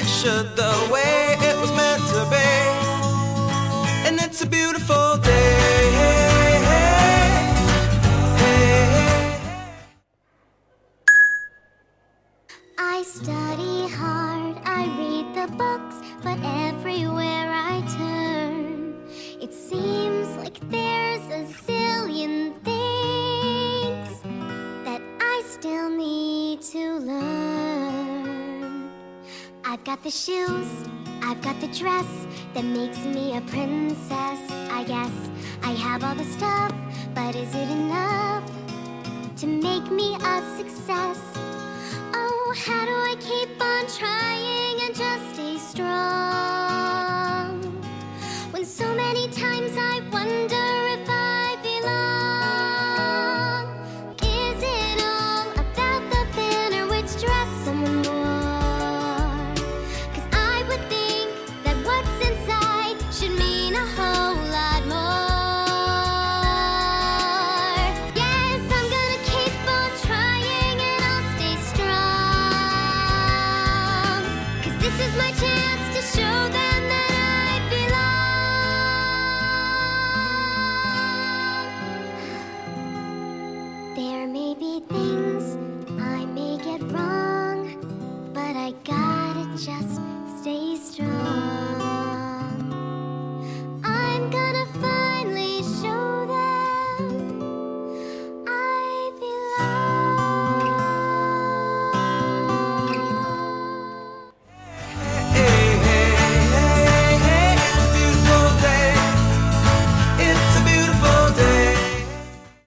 it should, the way it was meant to be. And it's a beautiful day. I study hard, I read the books, but everywhere I turn, it seems like there's a zillion things that I still need to learn. I've got the shoes, I've got the dress that makes me a princess. I guess I have all the stuff, but is it enough to make me a success? Oh, how do I keep on trying?